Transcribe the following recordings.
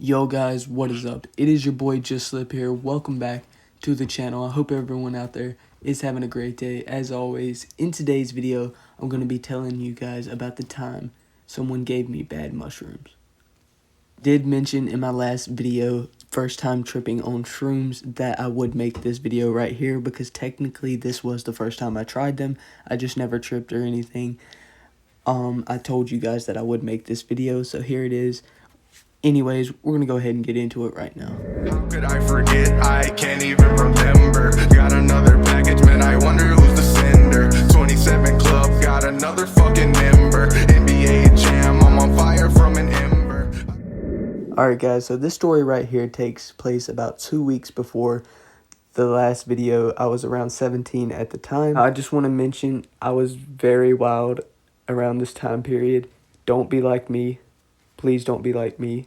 Yo guys, what is up? It is your boy Just Slip here. Welcome back to the channel. I hope everyone out there is having a great day. As always, in today's video, I'm going to be telling you guys about the time someone gave me bad mushrooms. Did mention in my last video, first time tripping on shrooms, that I would make this video right here because technically this was the first time I tried them. I just never tripped or anything. I told you guys that I would make this video, so here it is. Anyways, we're gonna go ahead and get into it right now. How could I forget? I can't even remember. Got another package, man, I wonder who's the sender. 27 Club, got another fucking member. NBA Jam, I'm on fire from an ember. Alright guys, so this story right here takes place about 2 weeks before the last video. I was around 17 at the time. I just want to mention I was very wild around this time period. Don't be like me. Please don't be like me.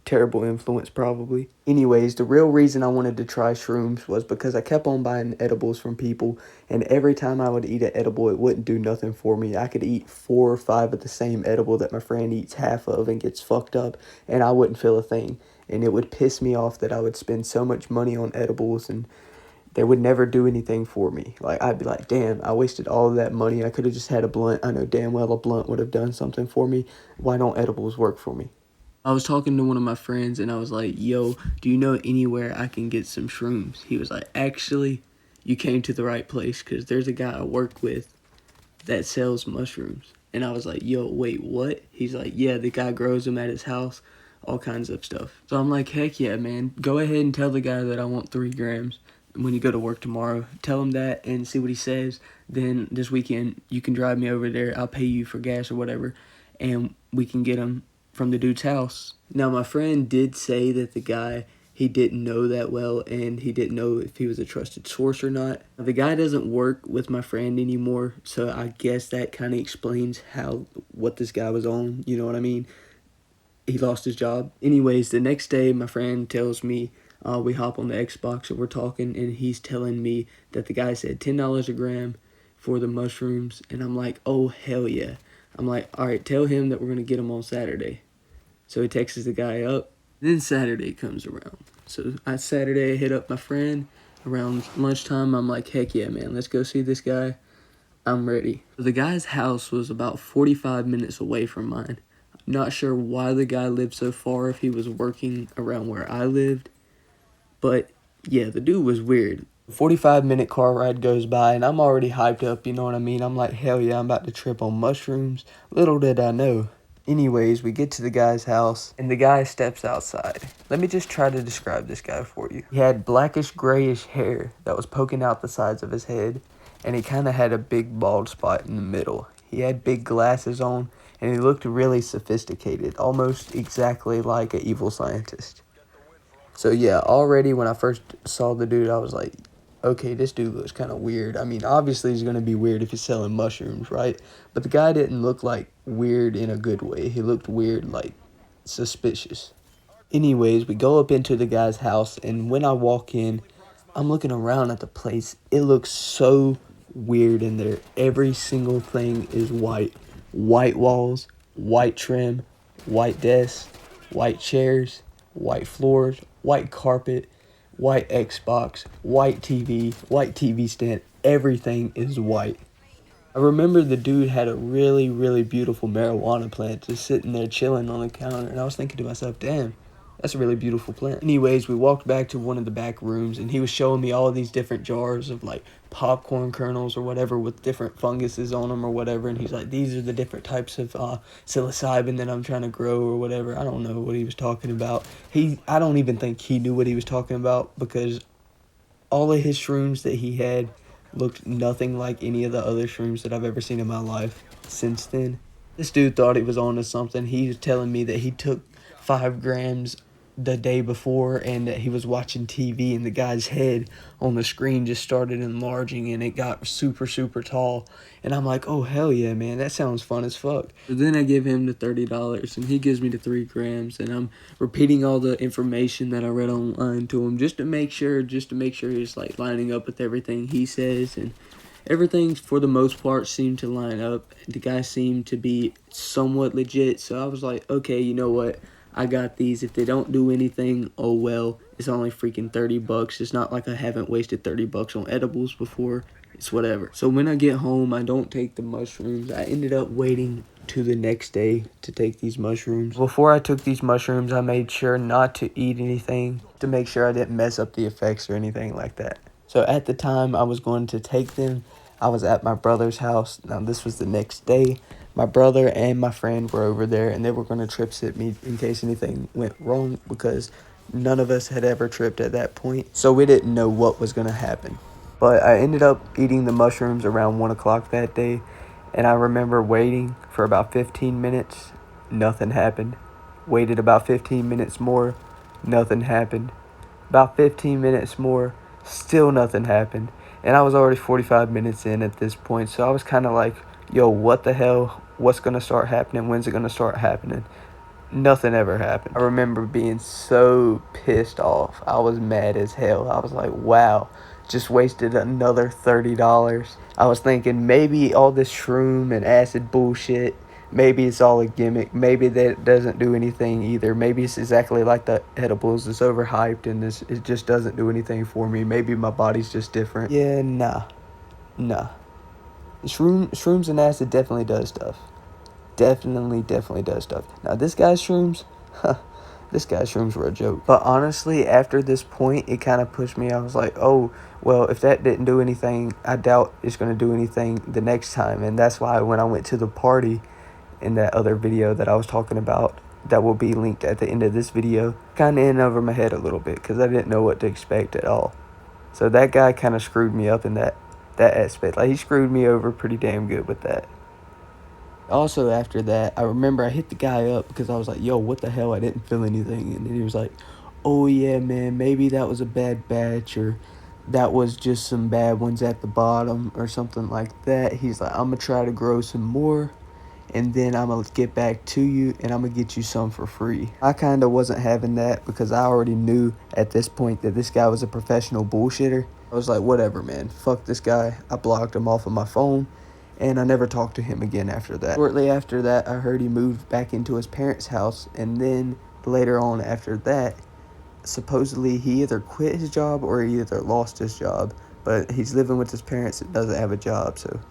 Terrible influence probably. Anyways, the real reason I wanted to try shrooms was because I kept on buying edibles from people, and every time I would eat an edible, it wouldn't do nothing for me. I could eat 4 or 5 of the same edible that my friend eats half of and gets fucked up, and I wouldn't feel a thing. And it would piss me off that I would spend so much money on edibles and they would never do anything for me. Like, I'd be like, damn, I wasted all of that money. I could have just had a blunt. I know damn well a blunt would have done something for me. Why don't edibles work for me? I was talking to one of my friends and I was like, yo, do you know anywhere I can get some shrooms? He was like, actually, you came to the right place because there's a guy I work with that sells mushrooms. And I was like, yo, wait, what? He's like, yeah, the guy grows them at his house, all kinds of stuff. So I'm like, heck yeah, man. Go ahead and tell the guy that I want 3 grams when you go to work tomorrow. Tell him that and see what he says. Then this weekend, you can drive me over there. I'll pay you for gas or whatever, and we can get them from the dude's house. Now, my friend did say that the guy, he didn't know that well, and he didn't know if he was a trusted source or not. The guy doesn't work with my friend anymore, so I guess that kind of explains what this guy was on, you know what I mean? He lost his job. Anyways, the next day, my friend tells me, we hop on the Xbox and we're talking, and he's telling me that the guy said $10 a gram for the mushrooms, and I'm like, oh, hell yeah. I'm like, all right, tell him that we're going to get them on Saturday. So he texts the guy up. Then Saturday comes around. So Saturday I hit up my friend around lunchtime. I'm like, heck yeah, man, let's go see this guy. I'm ready. The guy's house was about 45 minutes away from mine. I'm not sure why the guy lived so far, if he was working around where I lived. But yeah, the dude was weird. 45-minute car ride goes by and I'm already hyped up, you know what I mean? I'm like, hell yeah, I'm about to trip on mushrooms. Little did I know. Anyways, we get to the guy's house and the guy steps outside. Let me just try to describe this guy for you. He had blackish grayish hair that was poking out the sides of his head, and he kind of had a big bald spot in the middle. He had big glasses on and he looked really sophisticated, almost exactly like an evil scientist. So yeah, already when I first saw the dude, I was like, okay, this dude looks kind of weird. I mean, obviously he's going to be weird if he's selling mushrooms, right? But the guy didn't look like weird in a good way. He looked weird, like suspicious. Anyways, we go up into the guy's house, and when I walk in, I'm looking around at the place. It looks so weird in there. Every single thing is white. White walls, white trim, white desks, white chairs, white floors, white carpet, white Xbox, white TV stand. Everything is white. I remember the dude had a really, really beautiful marijuana plant just sitting there chilling on the counter, and I was thinking to myself, damn, that's a really beautiful plant. Anyways, we walked back to one of the back rooms, and he was showing me all these different jars of like popcorn kernels or whatever with different funguses on them or whatever, and he's like, these are the different types of psilocybin that I'm trying to grow or whatever. I don't know what he was talking about. I don't even think he knew what he was talking about, because all of his shrooms that he had looked nothing like any of the other shrooms that I've ever seen in my life since then. This dude thought he was on to something. He was telling me that he took 5 grams the day before and that he was watching TV and the guy's head on the screen just started enlarging and it got super, super tall. And I'm like, oh, hell yeah, man, that sounds fun as fuck. So then I give him the $30 and he gives me the 3 grams, and I'm repeating all the information that I read online to him just to make sure he's like lining up with everything he says, and everything for the most part seemed to line up. The guy seemed to be somewhat legit, so I was like, okay, you know what? I got these. If they don't do anything, oh well. It's only freaking $30. It's not like I haven't wasted $30 on edibles before. It's whatever. So when I get home, I don't take the mushrooms. I ended up waiting to the next day to take these mushrooms. Before I took these mushrooms, I made sure not to eat anything to make sure I didn't mess up the effects or anything like that. So at the time I was going to take them, I was at my brother's house. Now this was the next day. My brother and my friend were over there, and they were going to trip sit me in case anything went wrong, because none of us had ever tripped at that point. So we didn't know what was going to happen. But I ended up eating the mushrooms around 1 o'clock that day. And I remember waiting for about 15 minutes. Nothing happened. Waited about 15 minutes more. Nothing happened. About 15 minutes more. Still nothing happened. And I was already 45 minutes in at this point. So I was kind of like, yo, what the hell? What's going to start happening? When's it going to start happening? Nothing ever happened. I remember being so pissed off. I was mad as hell. I was like, wow, just wasted another $30. I was thinking maybe all this shroom and acid bullshit, maybe it's all a gimmick. Maybe that doesn't do anything either. Maybe it's exactly like the edibles. It's overhyped and it just doesn't do anything for me. Maybe my body's just different. Yeah, nah. Shrooms and acid definitely does stuff. Definitely does stuff. Now this guy's shrooms, this guy's shrooms were a joke. But honestly, after this point, it kind of pushed me. I was like, oh, well, if that didn't do anything, I doubt it's going to do anything the next time. And that's why when I went to the party in that other video that I was talking about, that will be linked at the end of this video, kind of in over my head a little bit, because I didn't know what to expect at all. So that guy kind of screwed me up in that aspect. Like, he screwed me over pretty damn good with that. Also, after that, I remember I hit the guy up because I was like, yo, what the hell? I didn't feel anything. And then he was like, oh, yeah, man, maybe that was a bad batch, or that was just some bad ones at the bottom or something like that. He's like, I'm going to try to grow some more, and then I'm going to get back to you, and I'm going to get you some for free. I kind of wasn't having that because I already knew at this point that this guy was a professional bullshitter. I was like, whatever, man. Fuck this guy. I blocked him off of my phone. And I never talked to him again after that. Shortly after that, I heard he moved back into his parents' house. And then later on after that, supposedly he either quit his job or he either lost his job. But he's living with his parents and doesn't have a job. So,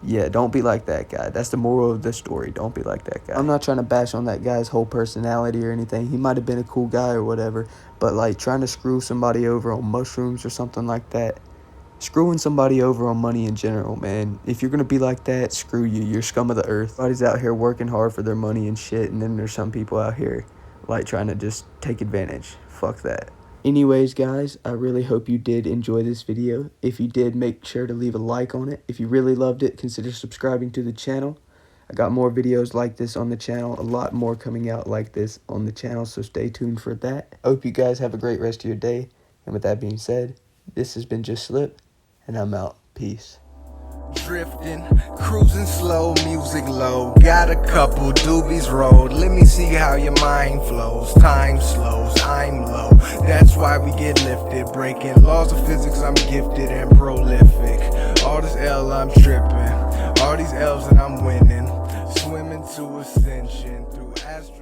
yeah, don't be like that guy. That's the moral of the story. Don't be like that guy. I'm not trying to bash on that guy's whole personality or anything. He might have been a cool guy or whatever. But, like, trying to screw somebody over on mushrooms or something like that, screwing somebody over on money in general, man. If you're going to be like that, screw you. You're scum of the earth. Everybody's out here working hard for their money and shit, and then there's some people out here, like, trying to just take advantage. Fuck that. Anyways, guys, I really hope you did enjoy this video. If you did, make sure to leave a like on it. If you really loved it, consider subscribing to the channel. I got more videos like this on the channel, a lot more coming out like this on the channel, so stay tuned for that. I hope you guys have a great rest of your day. And with that being said, this has been Just Slip, and I'm out. Peace. Drifting, cruising slow, music low. Got a couple doobies rolled. Let me see how your mind flows. Time slows, I'm low. That's why we get lifted. Breaking laws of physics, I'm gifted and prolific. All this L, I'm tripping. All these L's and I'm winning. Swimming to ascension through astro.